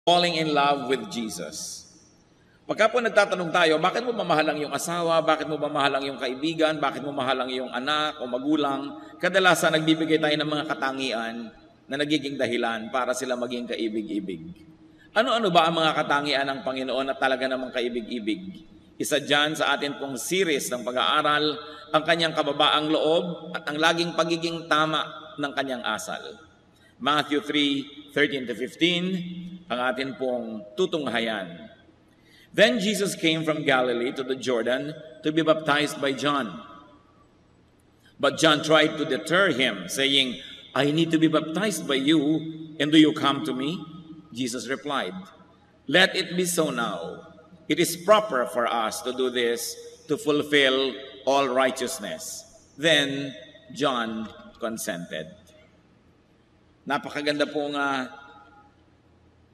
falling in love with Jesus. Pagka po nagtatanong tayo, bakit mo mamahalang yung asawa, bakit mo mamahalang yung kaibigan, bakit mo mahalang yung anak o magulang, kadalasan nagbibigay tayo ng mga katangian na nagiging dahilan para sila maging kaibig-ibig. Ano-ano ba ang mga katangian ng Panginoon na talaga namang kaibig-ibig? Isa dyan sa atin pong series ng pag-aaral, ang kanyang kababaang loob at ang laging pagiging tama ng kanyang asal. Matthew 3:13-15, ang atin pong tutunghayan. Then Jesus came from Galilee to the Jordan to be baptized by John. But John tried to deter him, saying, I need to be baptized by you, and do you come to me? Jesus replied, Let it be so now. It is proper for us to do this to fulfill all righteousness. Then John consented. Napakaganda pong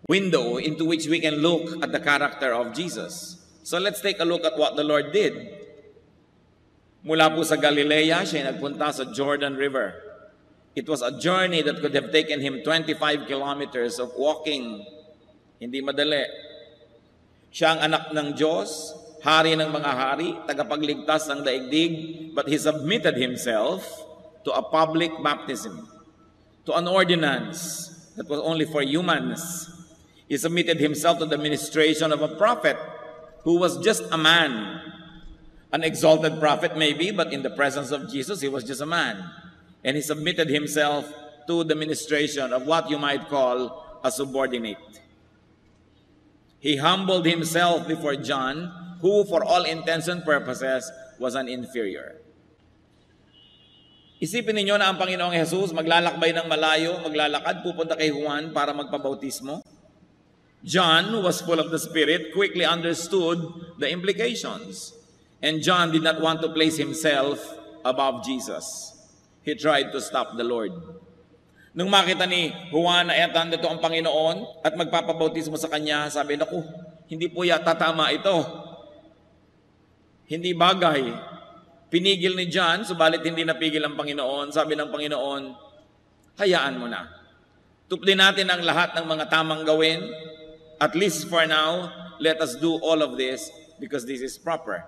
window into which we can look at the character of Jesus. So let's take a look at what the Lord did. Mula po sa Galilea, siya nagpunta sa Jordan River. It was a journey that could have taken him 25 kilometers of walking. Hindi madali. Siya ang anak ng Diyos, hari ng mga hari, tagapagligtas ng daigdig, but he submitted himself to a public baptism, to an ordinance that was only for humans. He submitted himself to the ministration of a prophet who was just a man. An exalted prophet maybe, but in the presence of Jesus, he was just a man. And he submitted himself to the ministration of what you might call a subordinate. He humbled himself before John, who for all intents and purposes was an inferior. Isipin ninyo na ang Panginoong Jesus maglalakbay ng malayo, maglalakad, pupunta kay Juan para magpabautismo. John, who was full of the Spirit, quickly understood the implications. And John did not want to place himself above Jesus. He tried to stop the Lord. Nung makita ni Juan na eto ang Panginoon at magpapabautismo sa kanya, sabi, naku, hindi po yata tama ito. Hindi bagay. Pinigil ni John, subalit hindi napigil ang Panginoon. Sabi ng Panginoon, hayaan mo na. Tuplin natin ang lahat ng mga tamang gawin. At least for now, let us do all of this because this is proper.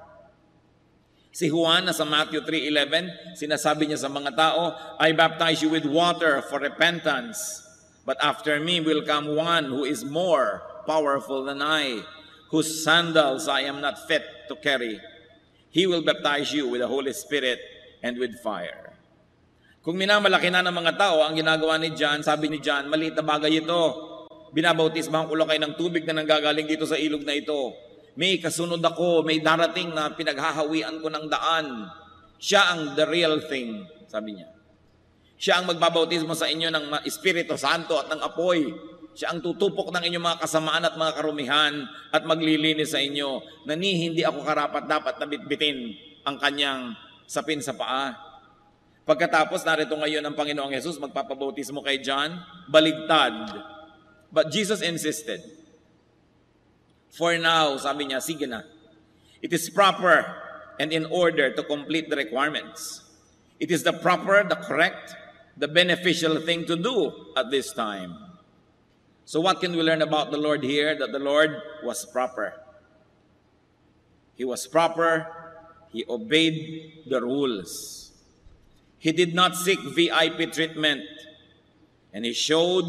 Si Juan, nasa Matthew 3:11, sinasabi niya sa mga tao, I baptize you with water for repentance. But after me will come one who is more powerful than I, whose sandals I am not fit to carry. He will baptize you with the Holy Spirit and with fire. Kung minamalaki na ng mga tao ang ginagawa ni John, sabi ni John, maliit na bagay ito. Binabautismahan ko lang kayo ng tubig na nanggagaling dito sa ilog na ito. May kasunod ako, may darating na pinaghahawian ko ng daan. Siya ang the real thing, sabi niya. Siya ang magbabautismo sa inyo ng Espiritu Santo at ng apoy. Siya ang tutupok ng inyong mga kasamaan at mga karumihan at maglilinis sa inyo na hindi ako karapat-dapat na bitbitin ang kanyang sapin sa paa. Pagkatapos, narito ngayon ang Panginoong Jesus, magpapabautismo kay John, baligtad. But Jesus insisted. For now, sabi niya, sige na. It is proper and in order to complete the requirements. It is the proper, the correct, the beneficial thing to do at this time. So what can we learn about the Lord here? That the Lord was proper. He was proper. He obeyed the rules. He did not seek VIP treatment. And he showed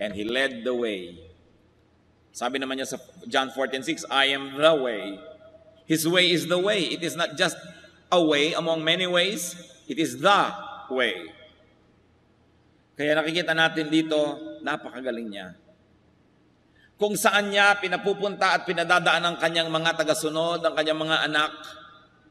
and he led the way. Sabi naman niya sa John 14:6, I am the way. His way is the way. It is not just a way among many ways. It is the way. Kaya nakikita natin dito, napakagaling niya. Kung saan niya pinapupunta at pinadadaan ang kanyang mga tagasunod, ang kanyang mga anak,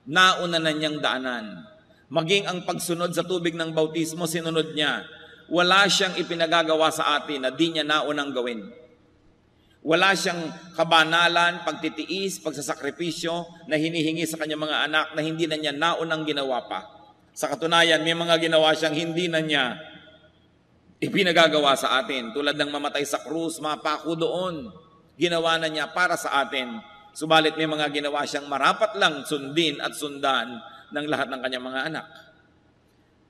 nauna na niyang daanan. Maging ang pagsunod sa tubig ng bautismo, sinunod niya. Wala siyang ipinagagawa sa atin na di niya naunang gawin. Wala siyang kabanalan, pagtitiis, pagsasakripisyo na hinihingi sa kanyang mga anak na hindi na niya naunang ginawa pa. Sa katunayan, may mga ginawa siyang hindi na niya ipinagagawa sa atin. Tulad ng mamatay sa krus, mapako doon. Ginawa na niya para sa atin. Subalit may mga ginawa siyang marapat lang sundin at sundan ng lahat ng kanyang mga anak.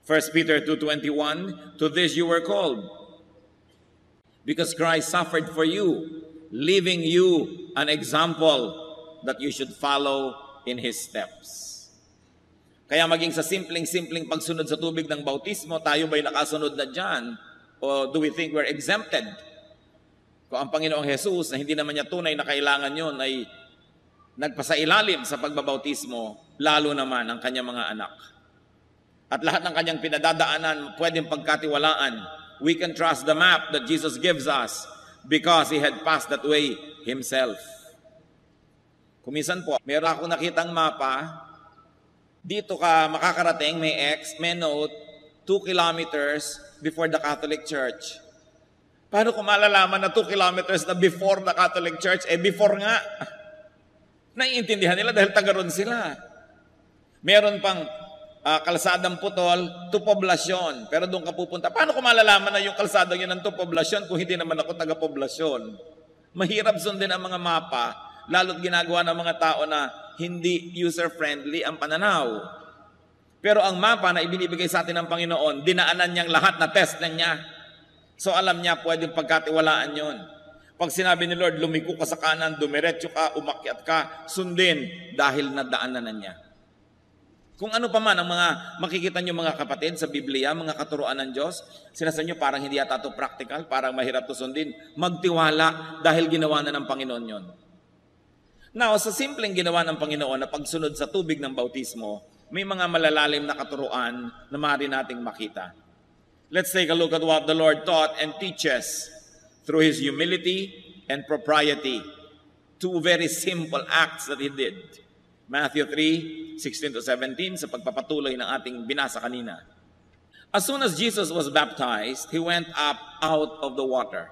1 Peter 2:21, to this you were called, because Christ suffered for you, leaving you an example that you should follow in His steps. Kaya maging sa simpleng-simpleng pagsunod sa tubig ng bautismo, tayo ba'y nakasunod na dyan? O do we think we're exempted? Kung ang Panginoong Jesus, na hindi naman niya tunay na kailangan yun, ay nagpasailalim sa pagbabautismo, lalo naman ang kanyang mga anak. At lahat ng kanyang pinadadaanan, pwedeng pagkatiwalaan. We can trust the map that Jesus gives us because He had passed that way Himself. Kuminsan po, meron akong nakitang mapa, dito ka makakarating, may note, 2 kilometers before the Catholic Church. Paano kung malalaman na 2 kilometers na before the Catholic Church? Before nga. Naiintindihan nila dahil taga-ron sila. Meron pang kalsadang putol to poblasyon. Pero doon ka pupunta. Paano kung malalaman na yung kalsadang yun ng to poblasyon kung hindi naman ako taga-poblasyon? Mahirap sundin ang mga mapa, lalo't ginagawa ng mga tao na hindi user-friendly ang pananaw. Pero ang mapa na ibinibigay sa atin ng Panginoon, dinaanan niyang lahat na test na niya. So alam niya, pwedeng pagkatiwalaan yon. Pag sinabi ni Lord, lumiko ka sa kanan, dumiretso ka, umakyat ka, sundin dahil nadaanan na niya. Kung ano pa man ang mga makikita niyo mga kapatid sa Biblia, mga katuruan ng Diyos, sinasabi niyo parang hindi yata ito practical, parang mahirap ito sundin. Magtiwala dahil ginawa na ng Panginoon yon. Now, sa simpleng ginawa ng Panginoon na pagsunod sa tubig ng bautismo, may mga malalalim na katuruan na maaari nating makita. Let's take a look at what the Lord taught and teaches through His humility and propriety. 2 very simple acts that He did. Matthew 3:16-17 sa pagpapatuloy ng ating binasa kanina. As soon as Jesus was baptized, He went up out of the water.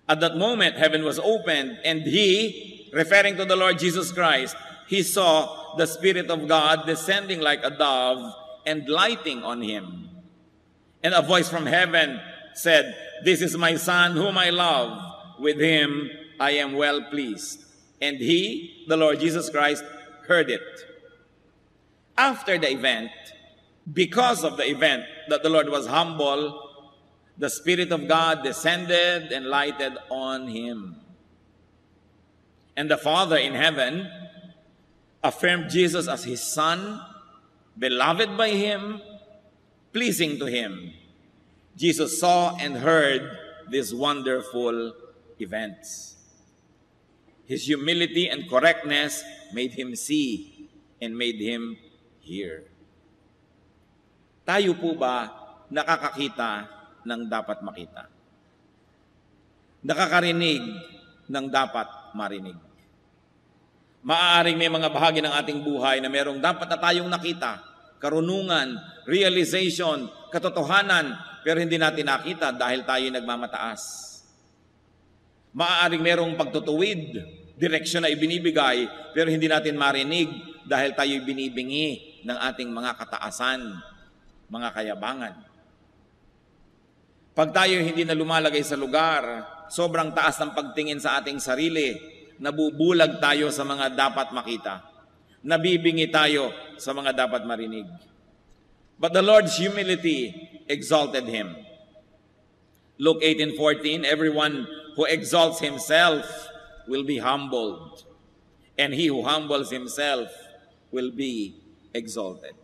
At that moment, heaven was opened, and He, referring to the Lord Jesus Christ, He saw the Spirit of God descending like a dove and lighting on Him. And a voice from heaven said, "This is my Son whom I love. With Him I am well pleased." And He, the Lord Jesus Christ, heard it. After the event, because of the event that the Lord was humble, the Spirit of God descended and lighted on Him. And the Father in heaven affirmed Jesus as His Son, beloved by Him, pleasing to Him. Jesus saw and heard these wonderful events. His humility and correctness made Him see and made Him hear. Tayo po ba nakakakita ng dapat makita? Nakakarinig ng dapat marinig? Maaaring may mga bahagi ng ating buhay na merong dapat na tayong nakita, karunungan, realization, katotohanan, pero hindi natin nakita dahil tayo nagmamataas. Maaaring merong pagtutuwid, direksyon na ibinibigay, pero hindi natin marinig dahil tayo binibingi ng ating mga kataasan, mga kayabangan. Pag tayo hindi na lumalagay sa lugar, sobrang taas ng pagtingin sa ating sarili, nabubulag tayo sa mga dapat makita. Nabibingi tayo sa mga dapat marinig. But the Lord's humility exalted Him. Luke 18:14, everyone who exalts himself will be humbled, and he who humbles himself will be exalted.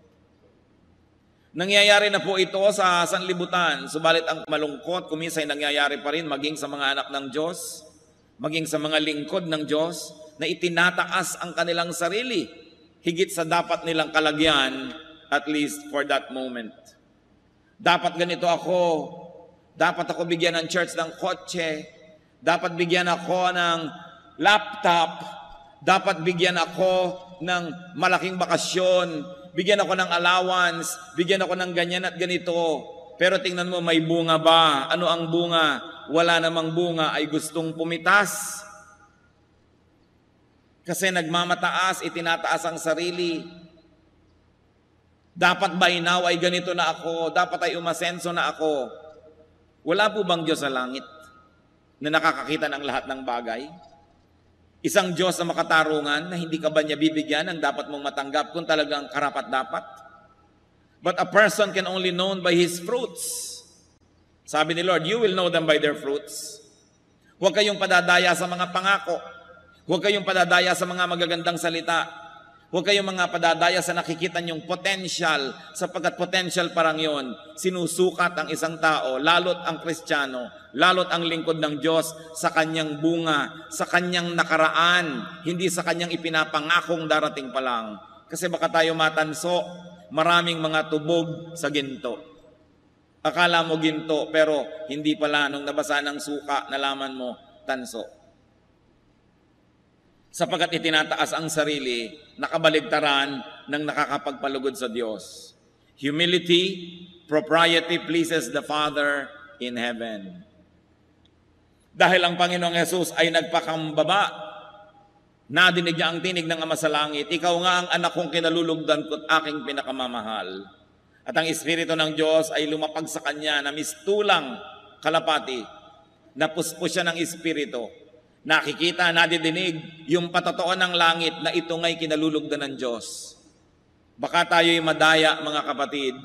Nangyayari na po ito sa sanlibutan, subalit ang malungkot, kuminsan nangyayari pa rin maging sa mga anak ng Diyos, maging sa mga lingkod ng Diyos, na itinataas ang kanilang sarili, higit sa dapat nilang kalagyan, at least for that moment. Dapat ganito ako, dapat ako bigyan ng church ng kotse, dapat bigyan ako ng laptop, dapat bigyan ako ng malaking bakasyon, bigyan ako ng allowance, bigyan ako ng ganyan at ganito. Pero tingnan mo, may bunga ba? Ano ang bunga? Wala namang bunga, ay gustong pumitas. Kasi nagmamataas, itinataas ang sarili. Dapat by now ay ganito na ako, dapat ay umasenso na ako. Wala po bang Diyos sa langit na nakakakita ng lahat ng bagay? Isang Diyos na makatarungan na hindi ka ba niya bibigyan ng dapat mong matanggap kung talagang karapat-dapat? But a person can only known by his fruits. Sabi ni Lord, you will know them by their fruits. Huwag kayong padadaya sa mga pangako. Huwag kayong padadaya sa mga magagandang salita. Huwag kayong mga padadaya sa nakikita niyong potential, sapagkat potential parang yon. Sinusukat ang isang tao, lalot ang Kristiyano, lalot ang lingkod ng Diyos sa kanyang bunga, sa kanyang nakaraan, hindi sa kanyang ipinapangakong darating pa lang. Kasi baka tayo matanso, maraming mga tubog sa ginto. Akala mo ginto, pero hindi pala. Nung nabasa ng suka, nalaman mo, tanso. Sapagkat itinataas ang sarili, nakabaligtaran ng nakakapagpalugod sa Diyos. Humility, propriety pleases the Father in heaven. Dahil ang Panginoong Hesus ay nagpakambaba, nadinig niya ang tinig ng Ama sa langit, ikaw nga ang anak kong kinalulugdan ko't aking pinakamamahal. At ang Espiritu ng Diyos ay lumapag sa kanya na mistulang kalapati, napuspos siya ng Espiritu. Nakikita, nadidinig yung patotoo ng langit na ito nga'y kinalulugdan ng Diyos. Baka tayo'y madaya, mga kapatid.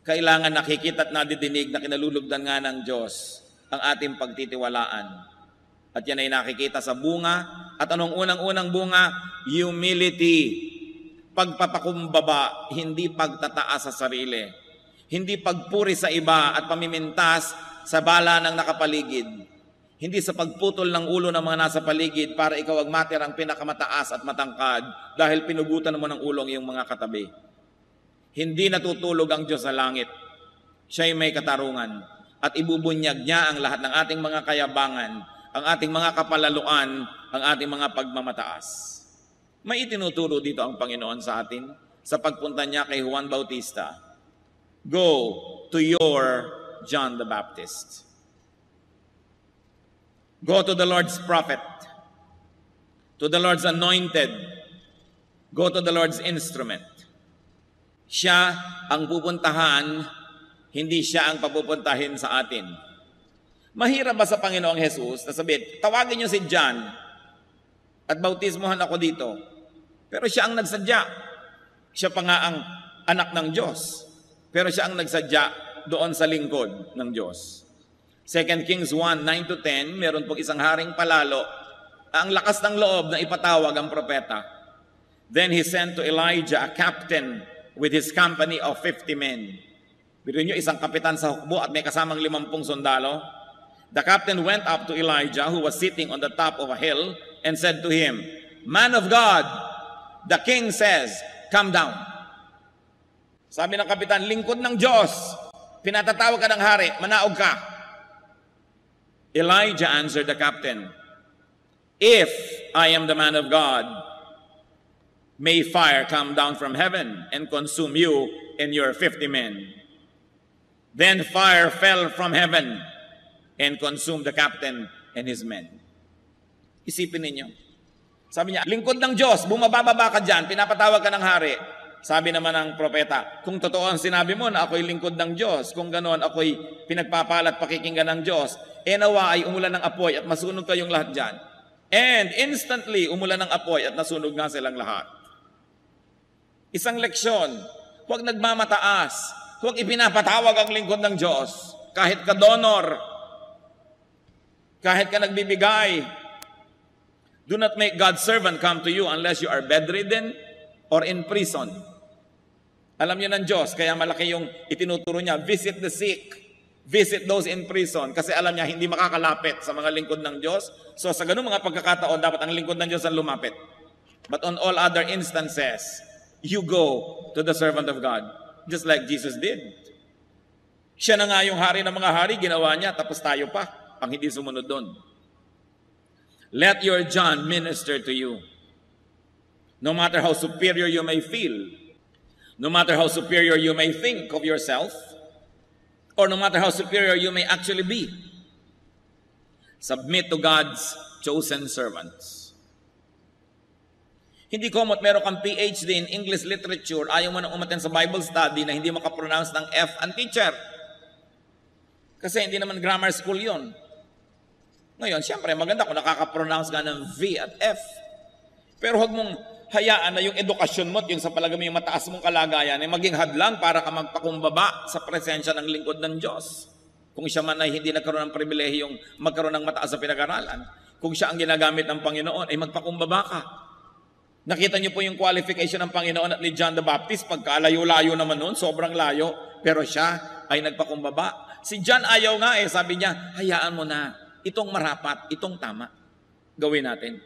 Kailangan nakikita at nadidinig na kinalulugdan nga ng Diyos ang ating pagtitiwalaan. At yan ay nakikita sa bunga. At anong unang-unang bunga? Humility. Pagpapakumbaba, hindi pagtataas sa sarili. Hindi pagpuri sa iba at pamimintas sa bala ng nakapaligid. Hindi sa pagputol ng ulo ng mga nasa paligid para ikaw ang matirang pinakamataas at matangkad dahil pinugutan mo ng ulong iyong mga katabi. Hindi natutulog ang Diyos sa langit. Siya'y may katarungan at ibubunyag niya ang lahat ng ating mga kayabangan, ang ating mga kapalaluan, ang ating mga pagmamataas. May itinuturo dito ang Panginoon sa atin sa pagpunta niya kay Juan Bautista. Go to your John the Baptist. Go to the Lord's prophet, to the Lord's anointed, go to the Lord's instrument. Siya ang pupuntahan, hindi siya ang papupuntahin sa atin. Mahirap ba sa Panginoong Hesus na sabihin, tawagin niyo si John at bautismohan ako dito. Pero siya ang nagsadya. Siya pa nga ang anak ng Diyos. Pero siya ang nagsadya doon sa lingkod ng Diyos. 2 Kings 1, 9-10, meron pong isang haring palalo. Ang lakas ng loob na ipatawag ang propeta. Then he sent to Elijah a captain with his company of 50 men. Biro nyo, isang kapitan sa hukbo at may kasamang 50 sundalo. The captain went up to Elijah, who was sitting on the top of a hill, and said to him, Man of God, the king says, come down. Sabi ng kapitan, lingkod ng Diyos, pinatatawag ka ng hari, manaog ka. Elijah answered the captain, If I am the man of God, may fire come down from heaven and consume you and your 50 men. Then fire fell from heaven and consumed the captain and his men. Isipin ninyo. Sabi niya, lingkod ng Diyos, bumababa ka dyan, pinapatawag ka ng hari. Sabi naman ng propeta, kung totoo ang sinabi mo na ako'y lingkod ng Diyos, kung ganoon ako'y pinagpapalat pakikinggan ng Diyos, nawa ay umulan ng apoy at masunog kayong lahat dyan. And instantly, umulan ng apoy at nasunog nga silang lahat. Isang leksyon, huwag nagmamataas, huwag ipinapatawag ang lingkod ng Diyos, kahit ka donor, kahit ka nagbibigay. Do not make God's servant come to you unless you are bedridden or in prison. Alam niyo ng Diyos, kaya malaki yung itinuturo niya, visit the sick, visit those in prison, kasi alam niya hindi makakalapit sa mga lingkod ng Diyos. So sa ganung mga pagkakataon, dapat ang lingkod ng Diyos ang lumapit. But on all other instances, you go to the servant of God, just like Jesus did. Siya na nga yung hari ng mga hari, ginawa niya, tapos tayo pa, ang hindi sumunod doon. Let your John minister to you. No matter how superior you may feel, no matter how superior you may think of yourself, or no matter how superior you may actually be, submit to God's chosen servants. Hindi komot meron kang PhD in English literature, ayaw mo nang umattend sa Bible study na hindi makapronounce ng F ang teacher. Kasi hindi naman grammar school yun. Ngayon, siyempre, maganda kung nakaka-pronounce ka ng V at F. Pero huwag mong hayaan na yung edukasyon mo at yung sa palagay mo yung mataas mong kalagayan ay maging hadlang para ka magpakumbaba sa presensya ng lingkod ng Diyos. Kung siya man ay hindi nagkaroon ng pribilehiyong magkaroon ng mataas na pinag-aralan, kung siya ang ginagamit ng Panginoon, ay magpakumbaba ka. Nakita niyo po yung qualification ng Panginoon at ni John the Baptist, pagkalayo-layo naman noon, sobrang layo, pero siya ay nagpakumbaba. Si John ayaw nga sabi niya, hayaan mo na, itong marapat, itong tama, gawin natin.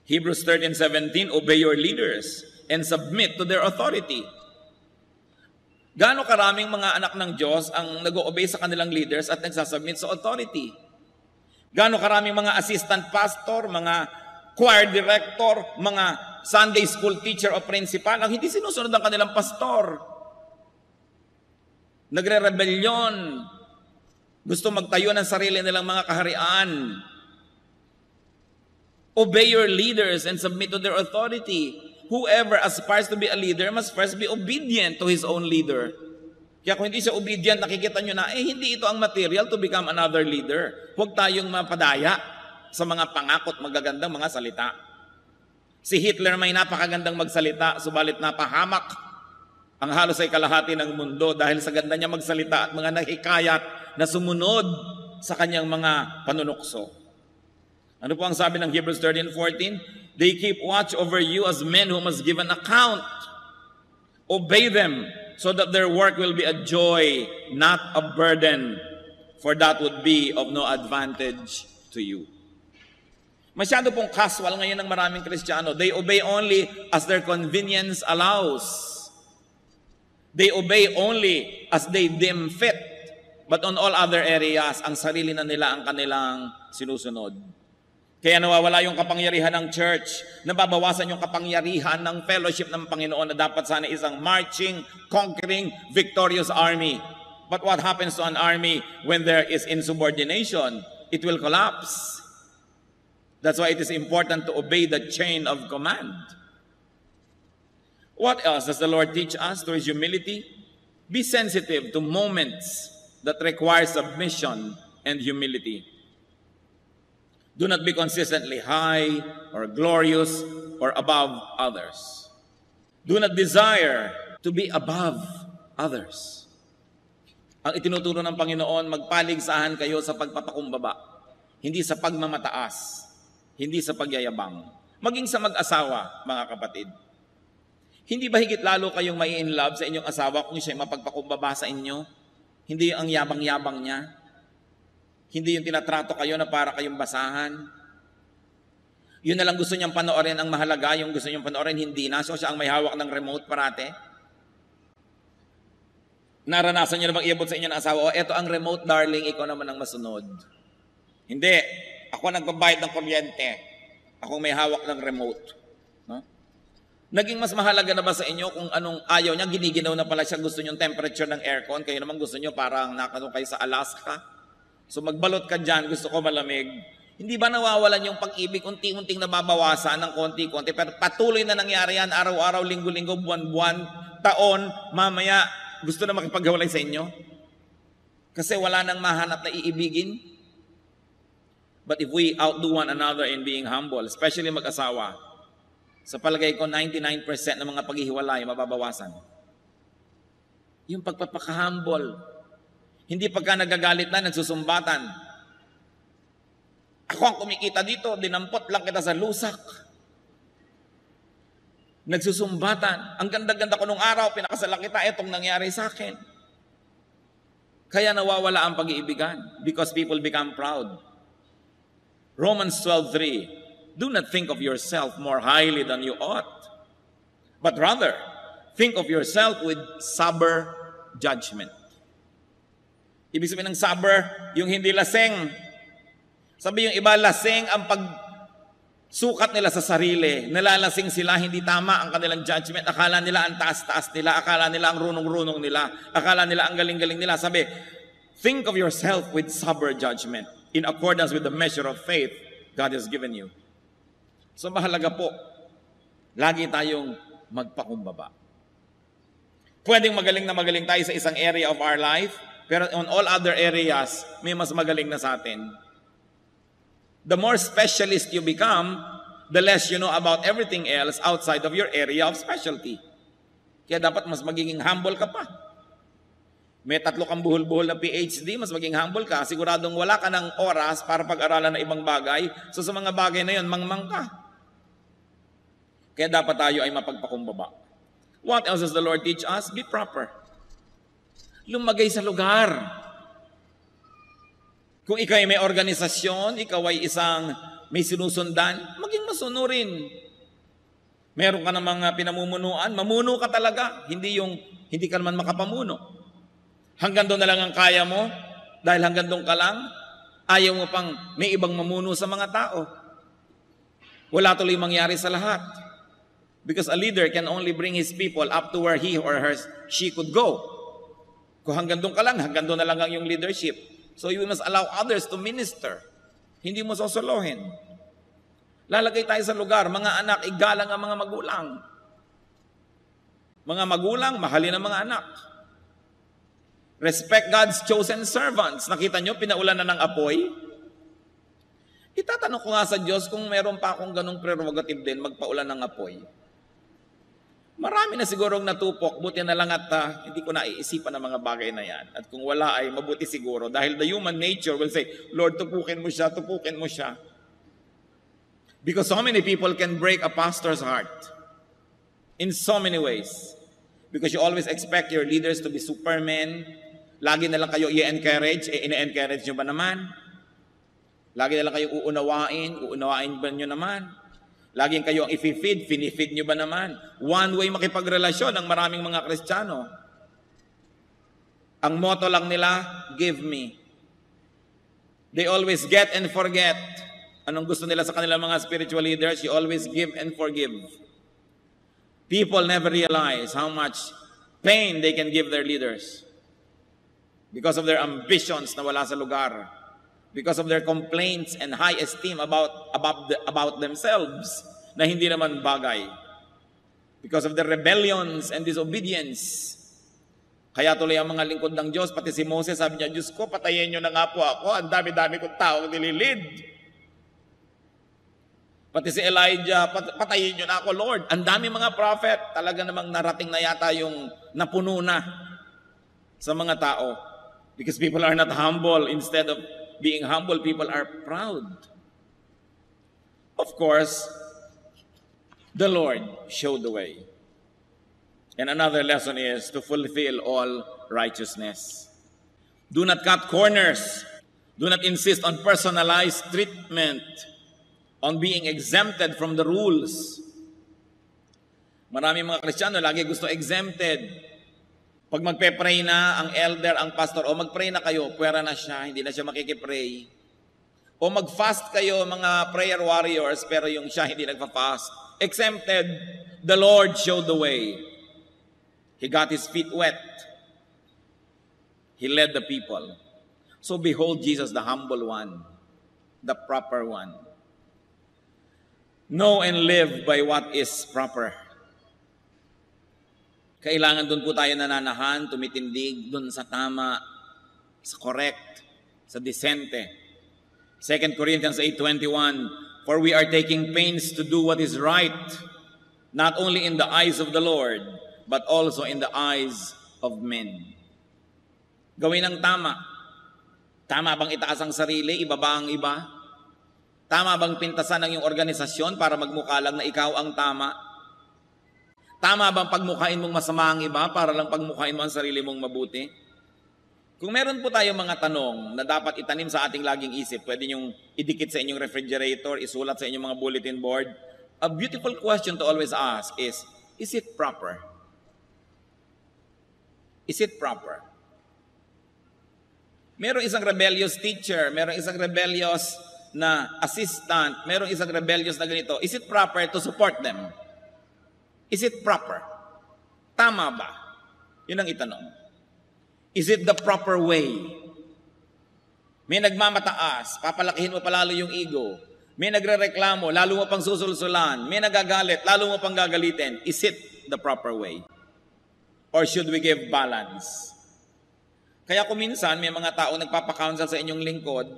Hebrews 13:17, obey your leaders and submit to their authority. Gaano karaming mga anak ng Diyos ang nag-o-obey sa kanilang leaders at nagsasubmit sa authority? Gaano karaming mga assistant pastor, mga choir director, mga Sunday school teacher o principal ang hindi sinusunod ang kanilang pastor? Nagre-rebelyon. Gusto magtayo ng sarili nilang mga kaharian. Obey your leaders and submit to their authority. Whoever aspires to be a leader must first be obedient to his own leader. Kaya kung hindi siya obedient, nakikita nyo na, hindi ito ang material to become another leader. Huwag tayong mapadaya sa mga pangakot magagandang mga salita. Si Hitler may napakagandang magsalita, subalit napahamak ang halos ay kalahati ng mundo dahil sa ganda niya magsalita at mga nahikayat na sumunod sa kanyang mga panunukso. Ano po ang sabi ng Hebrews 13:14? They keep watch over you as men who must give an account. Obey them so that their work will be a joy, not a burden, for that would be of no advantage to you. Masyado pong casual ngayon ng maraming Kristiyano. They obey only as their convenience allows. They obey only as they deem fit. But on all other areas, ang sarili na nila ang kanilang sinusunod. Kaya nawawala yung kapangyarihan ng church, nababawasan yung kapangyarihan ng fellowship ng Panginoon na dapat sana isang marching, conquering, victorious army. But what happens to an army when there is insubordination? It will collapse. That's why it is important to obey the chain of command. What else does the Lord teach us through His humility? Be sensitive to moments that require submission and humility. Do not be consistently high or glorious or above others. Do not desire to be above others. Ang itinuturo ng Panginoon, magpaligsahan kayo sa pagpapakumbaba, hindi sa pagmamataas, hindi sa pagyayabang. Maging sa mag-asawa, mga kapatid. Hindi ba higit lalo kayong mai-inlove sa inyong asawa kung siya'y mapagpakumbaba sa inyo? Hindi ang yabang-yabang niya. Hindi yung tinatrato kayo na para kayong basahan. Yun na lang gusto niyang panoorin ang mahalaga, yung gusto niyang panoorin hindi na. So siya ang may hawak ng remote parate. Naranasan niyo na bang iabot sa inyo ng asawa, eto ang remote darling, ikaw naman ang masunod. Hindi. Ako nagbabayad ng kuryente. Ako may hawak ng remote. No? Naging mas mahalaga na ba sa inyo kung anong ayaw niya, giniginaw na pala siya, gusto niyong temperature ng aircon, kayo naman gusto niyo parang nakano kayo sa Alaska. So magbalot ka dyan, gusto ko malamig. Hindi ba nawawalan yung pag-ibig, unti-unting nababawasan ng konti-konti, pero patuloy na nangyari yan, araw-araw, linggo-linggo, buwan-buwan, taon, mamaya, gusto na makipaghiwalay sa inyo? Kasi wala nang mahanap na iibigin. But if we outdo one another in being humble, especially mag-asawa, sa palagay ko, 99% ng mga paghihiwalay, mababawasan. Yung pagpapaka-humble. Hindi pagka nagagalit na, nagsusumbatan. Ako ang kumikita dito, dinampot lang kita sa lusak. Nagsusumbatan. Ang ganda-ganda ko nung araw, pinakasalan kita, itong nangyari sa akin. Kaya nawawala ang pag-iibigan because people become proud. Romans 12:3, do not think of yourself more highly than you ought, but rather, think of yourself with sober judgment. Ibig sabihin ng sober, yung hindi laseng. Sabi yung iba, laseng ang pagsukat nila sa sarili. Nalalasing sila, hindi tama ang kanilang judgment. Akala nila ang taas-taas nila. Akala nila ang runong-runong nila. Akala nila ang galing-galing nila. Sabi, think of yourself with sober judgment in accordance with the measure of faith God has given you. So mahalaga po, lagi tayong magpakumbaba. Pwedeng magaling na magaling tayo sa isang area of our life, pero on all other areas, may mas magaling na sa atin. The more specialist you become, the less you know about everything else outside of your area of specialty. Kaya dapat mas magiging humble ka pa. May 3 kang buhol-buhol na PhD, mas maging humble ka, siguradong wala ka ng oras para pag-aralan ng ibang bagay. So sa mga bagay na yon, mangmang ka. Kaya dapat tayo ay mapagpakumbaba. What else does the Lord teach us? Be proper. Lumagay sa lugar. Kung ikaw ay may organisasyon, ikaw ay isang may sinusundan, maging masunurin. Meron ka ng mga pinamumunuan, mamuno ka talaga. Hindi ka naman makapamuno. Hanggang doon na lang ang kaya mo, dahil hanggang doon ka lang, ayaw mo pang may ibang mamuno sa mga tao. Wala tuloy mangyari sa lahat. Because a leader can only bring his people up to where he or she could go. Kung hanggang doon ka lang, hanggang doon na lang ang yung leadership. So you must allow others to minister. Hindi mo sosolohin. Lalagay tayo sa lugar, mga anak, igalang ang mga magulang. Mga magulang, mahalin ang mga anak. Respect God's chosen servants. Nakita nyo, pinaulan na ng apoy. Itatanong ko nga sa Diyos kung meron pa akong ganong prerogative din, magpaulan ng apoy. Marami na sigurong natupok, buti na lang at hindi ko naiisipan ang mga bagay na yan. At kung wala ay mabuti siguro. Dahil the human nature will say, Lord, tupukin mo siya, tupukin mo siya. Because so many people can break a pastor's heart. In so many ways. Because you always expect your leaders to be supermen. Lagi na lang kayo i-encourage, ina-encourage nyo ba naman? Lagi na lang kayo uunawain ba nyo naman? Laging kayo ang i-feed, finifeed nyo ba naman? One way makipagrelasyon ang maraming mga Kristiyano. Ang motto lang nila, give me. They always get and forget. Anong gusto nila sa kanilang mga spiritual leaders? You always give and forgive. People never realize how much pain they can give their leaders. Because of their ambitions na wala sa lugar. Because of their complaints and high esteem about themselves na hindi naman bagay. Because of their rebellions and disobedience. Kaya tuloy ang mga lingkod ng Diyos, pati si Moses, sabi niya, Diyos ko, patayin niyo na nga po ako, ang dami-dami kong taong nililid. Pati si Elijah, patayin niyo na ako, Lord. Ang dami mga prophet, talaga namang narating na yata yung napuno na sa mga tao. Because people are not humble. Instead of being humble, people are proud. Of course, the Lord showed the way. And another lesson is to fulfill all righteousness. Do not cut corners. Do not insist on personalized treatment, on being exempted from the rules. Maraming mga Kristiyano lagi gusto exempted. Pag magpe-pray na ang elder, ang pastor, o mag-pray na kayo, puwera na siya, hindi na siya makikipray. O mag-fast kayo, mga prayer warriors, pero yung siya hindi nagpa-fast. Exempted, the Lord showed the way. He got his feet wet. He led the people. So behold Jesus, the humble one, the proper one. Know and live by what is proper. Kailangan doon po tayo nananahan, tumitindig doon sa tama, sa correct, sa decente. 2 Corinthians 8:21, for we are taking pains to do what is right, not only in the eyes of the Lord, but also in the eyes of men. Gawin ang tama. Tama bang itaas ang sarili, ibaba ang iba? Tama bang pintasan ang iyong organisasyon para magmukha lang na ikaw ang tama? Tama bang pagmukhain mong masama ang iba para lang pagmukhain mo ang sarili mong mabuti? Kung meron po tayong mga tanong na dapat itanim sa ating laging isip, pwede niyong idikit sa inyong refrigerator, isulat sa inyong mga bulletin board. A beautiful question to always ask is it proper? Is it proper? Merong isang rebellious teacher, merong isang rebellious na assistant, merong isang rebellious na ganito. Is it proper to support them? Is it proper? Tama ba? Yun ang itanong. Is it the proper way? May nagmamataas, papalakihin mo palalo yung ego. May nagrereklamo, lalo mo pang susulsulan. May nagagalit, lalo mo pang gagalitin. Is it the proper way? Or should we give balance? Kaya kung minsan may mga tao nagpapakounsel sa inyong lingkod,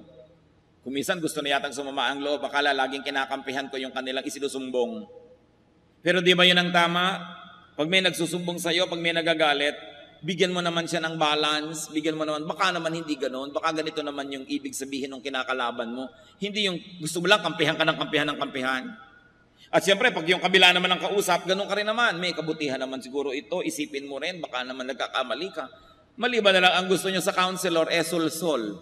kung minsan gusto na yatang sumama ang loob, akala laging kinakampihan ko yung kanilang isinusumbong. Pero di ba yun ang tama? Pag may nagsusumbong sa'yo, pag may nagagalit, Bigyan mo naman siya ng balance, bigyan mo naman, baka naman hindi ganoon, baka ganito naman yung ibig sabihin ng kinakalaban mo. Hindi yung gusto mo lang kampihan ka ng kampihan ng kampihan. At siyempre, pag yung kabila naman ang kausap, ganun ka rin naman. May kabutihan naman siguro ito, isipin mo rin, baka naman nagkakamali ka. Maliban na lang ang gusto niya sa counselor, sul-sol.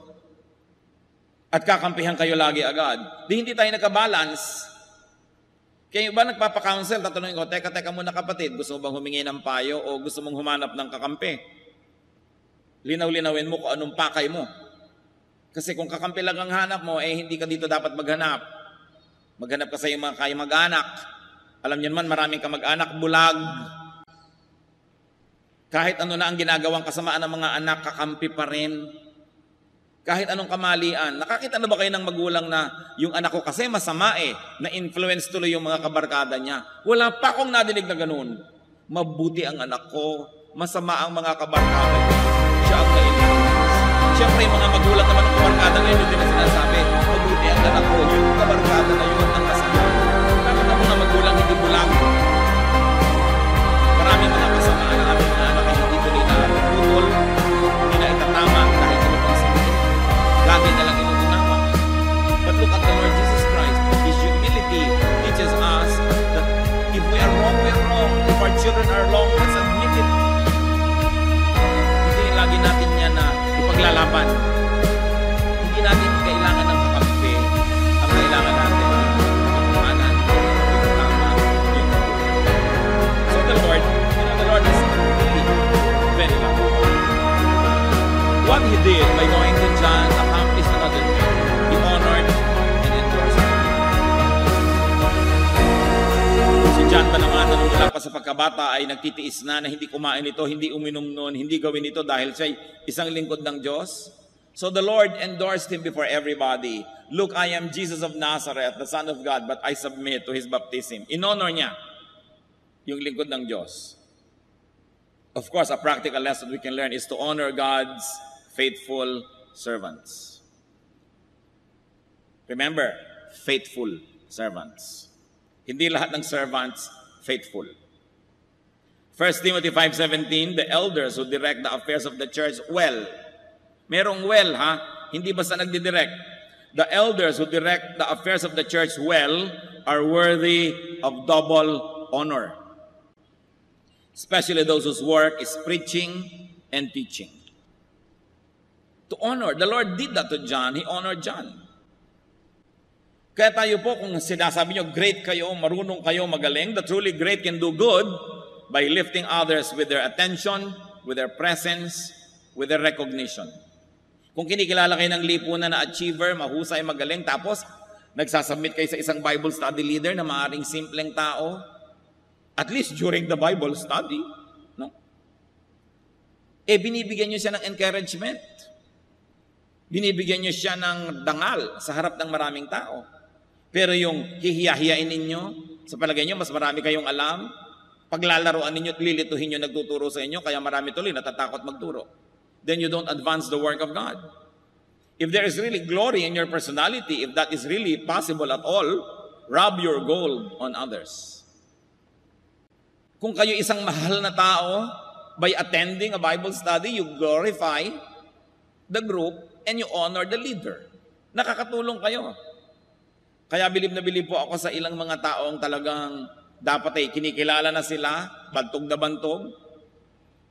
At kakampihan kayo lagi agad. Di hindi tayo nagka-balance. Kaya ba nagpapa-counsel, tatanungin ko, teka muna kapatid, gusto mo bang humingi ng payo o gusto mong humanap ng kakampi? Linaw-linawin mo kung anong pakay mo. Kasi kung kakampi lang ang hanap mo, hindi ka dito dapat maghanap. Maghanap ka sa iyong mga kaya mag-anak. Alam niyo naman, maraming ka mag-anak, bulag. Kahit ano na ang ginagawang kasamaan ng mga anak, kakampi pa rin. Kahit anong kamalian. Nakakita na ba kayo ng magulang na yung anak ko kasi masama na-influence tuloy yung mga kabarkada niya? Wala pa akong nadinig na ganun. Mabuti ang anak ko, masama ang mga kabarkada niya. Siya ang na-influence. Siyempre, yung mga magulang naman ng kabarkada ngayon, hindi na sinasabi, mabuti ang anak ko, yung kabarkada na yun ang kasama. Bakit ang mga magulang hindi bulang? Maraming mga kasamaan ng aming mga anak ay hindi tuloy na putol, hindi na itatama dahil ano pang sabihin. Lagi na lang inuunawa. But look at the Lord Jesus Christ. His humility teaches us that if we are wrong, we are wrong. If our children are wrong, let's admit it. Hindi lagi natin yan na ipaglalaban. Hindi natin kailangan ng kakampi. Ang kailangan natin ay pagmamanan, yung tama, yung so the Lord is really very loving. What He did by going to John accomplished another thing. He honored and endorsed him. Si John pa naman, nung mula pa sa pagkabata ay nagtitiis na hindi kumain ito, hindi uminom noon, hindi gawin ito dahil siya isang lingkod ng Diyos. So the Lord endorsed him before everybody. Look, I am Jesus of Nazareth, the Son of God, but I submit to His baptism. In-honor niya yung lingkod ng Diyos. Of course, a practical lesson we can learn is to honor God's faithful servants. Remember, faithful servants. Hindi lahat ng servants faithful. 1 Timothy 5:17, the elders who direct the affairs of the church well. Merong well, ha? Hindi basta nagdidirect. The elders who direct the affairs of the church well are worthy of double honor. Especially those whose work is preaching and teaching. To honor. The Lord did that to John. He honored John. Kaya tayo po, kung sinasabi nyo, great kayo, marunong kayo, magaling, the truly great can do good by lifting others with their attention, with their presence, with their recognition. Kung kinikilala kayo ng lipunan na achiever, mahusay, magaling, tapos nagsasubmit kayo sa isang Bible study leader na maaaring simpleng tao, at least during the Bible study, no? Binibigyan nyo siya ng encouragement. Binibigyan nyo siya ng dangal sa harap ng maraming tao. Pero yung hihiya-hiyain ninyo, sa palagay nyo, mas marami kayong alam, paglalaroan ninyo at lilituhin nyo nagtuturo sa inyo, kaya marami tuloy natatakot magturo. Then you don't advance the work of God. If there is really glory in your personality, if that is really possible at all, rub your gold on others. Kung kayo isang mahal na tao, by attending a Bible study, you glorify the group and you honor the leader. Nakakatulong kayo. Kaya bilib na bilib po ako sa ilang mga taong talagang dapat kinikilala na sila, bantog na bantog.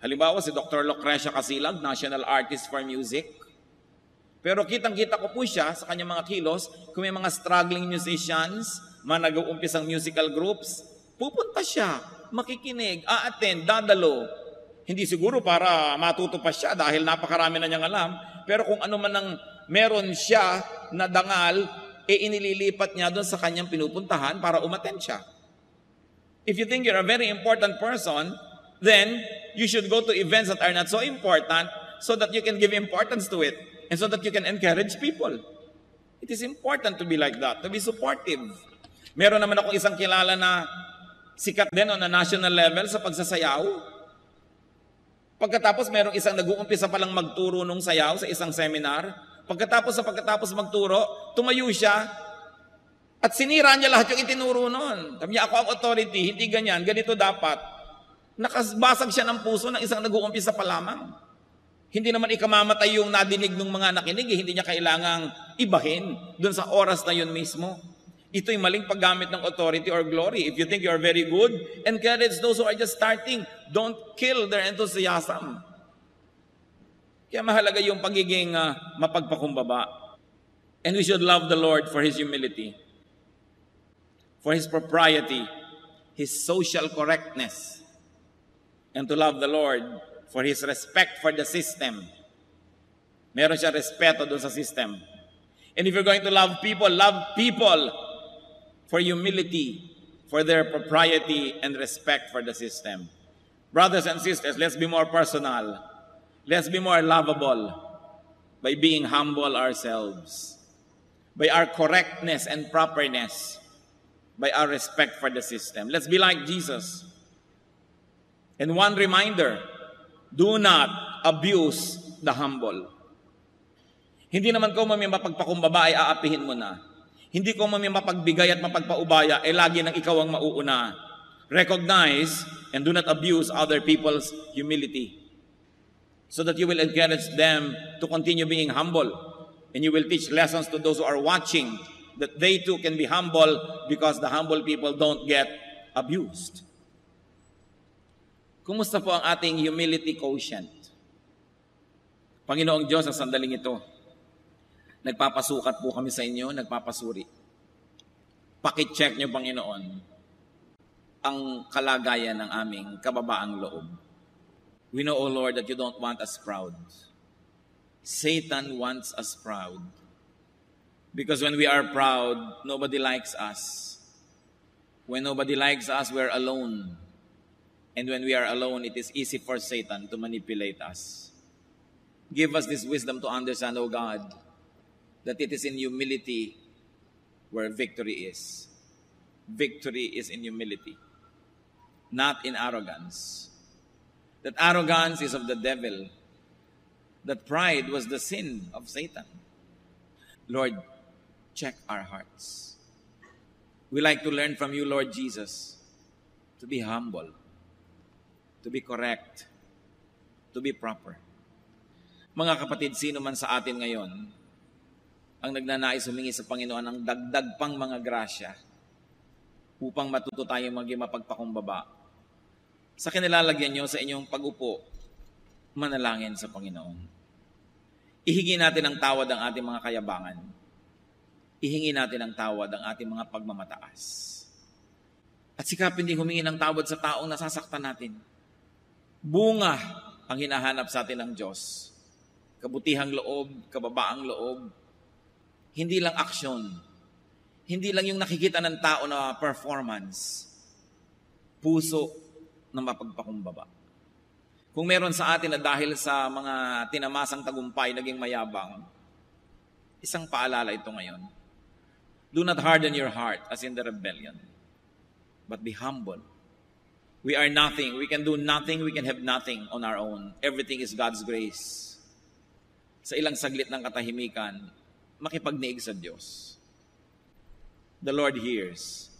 Halimbawa si Dr. Lucrecia Casilag, National Artist for Music. Pero kitang-kita ko po siya sa kanyang mga kilos, kung may mga struggling musicians, mga nag-uumpisang musical groups, pupunta siya, makikinig, a-attend, dadalo. Hindi siguro para matuto pa siya dahil napakarami na niyang alam, pero kung ano man ang meron siya na dangal, inililipat niya doon sa kanyang pinupuntahan para umattend siya. If you think you're a very important person, then you should go to events that are not so important so that you can give importance to it and so that you can encourage people. It is important to be like that, to be supportive. Meron naman akong isang kilala na sikat din on a national level sa pagsasayaw. Pagkatapos merong isang nag-uumpisa palang magturo nung sayaw sa isang seminar. Pagkatapos magturo, tumayo siya at sinira niya lahat yung itinuro noon. Sabi niya, ako ang authority, hindi ganyan, ganito dapat. Nakabasag siya ng puso ng isang nag-uumpisa pa lamang. Hindi naman ikamamatay yung nadinig ng mga nakinig. Hindi niya kailangang ibahin doon sa oras na yun mismo. Ito'y maling paggamit ng authority or glory. If you think you're very good, encourage those who are just starting. Don't kill their enthusiasm. Kaya mahalaga yung pagiging mapagpakumbaba. And we should love the Lord for His humility, for His propriety, His social correctness, and to love the Lord for His respect for the system. Meron siya respeto doon sa system. And if you're going to love people for humility, for their propriety and respect for the system. Brothers and sisters, let's be more personal. Let's be more lovable by being humble ourselves, by our correctness and properness, by our respect for the system. Let's be like Jesus. And one reminder, do not abuse the humble. Hindi naman kung may mapagpakumbaba ay aapihin mo na. Hindi kung may mapagbigay at mapagpaubaya ay lagi nang ikaw ang mauuna. Recognize and do not abuse other people's humility, so that you will encourage them to continue being humble. And you will teach lessons to those who are watching that they too can be humble, because the humble people don't get abused. Kumusta po ang ating humility quotient? Panginoong Diyos, sa sandaling ito, nagpapasukat po kami sa inyo, nagpapasuri. Pakicheck niyo, Panginoon, ang kalagayan ng aming kababaang loob. We know, O Lord, that you don't want us proud. Satan wants us proud. Because when we are proud, nobody likes us. When nobody likes us, we're alone. And when we are alone, it is easy for Satan to manipulate us. Give us this wisdom to understand, O God, that it is in humility where victory is. Victory is in humility, not in arrogance. That arrogance is of the devil. That pride was the sin of Satan. Lord, check our hearts. We like to learn from you, Lord Jesus, to be humble, to be correct, to be proper. Mga kapatid, sino man sa atin ngayon ang nagnanais humingi sa Panginoon ng dagdag pang mga grasya upang matuto tayong maging mapagpakumbaba, sa kinilalagyan nyo sa inyong pag-upo, manalangin sa Panginoon. Ihingi natin ang tawad ang ating mga kayabangan. Ihingi natin ang tawad ang ating mga pagmamataas. At sikapin din humingi ng tawad sa taong nasasaktan natin. Bunga ang hinahanap sa atin ng Diyos. Kabutihang loob, kababaang loob, hindi lang aksyon. Hindi lang yung nakikita ng tao na performance. Puso na mapagpakumbaba. Kung meron sa atin na dahil sa mga tinamasang tagumpay naging mayabang, isang paalala ito ngayon. Do not harden your heart as in the rebellion, but be humble. We are nothing. We can do nothing. We can have nothing on our own. Everything is God's grace. Sa ilang saglit ng katahimikan, makipagniig sa Diyos. The Lord hears.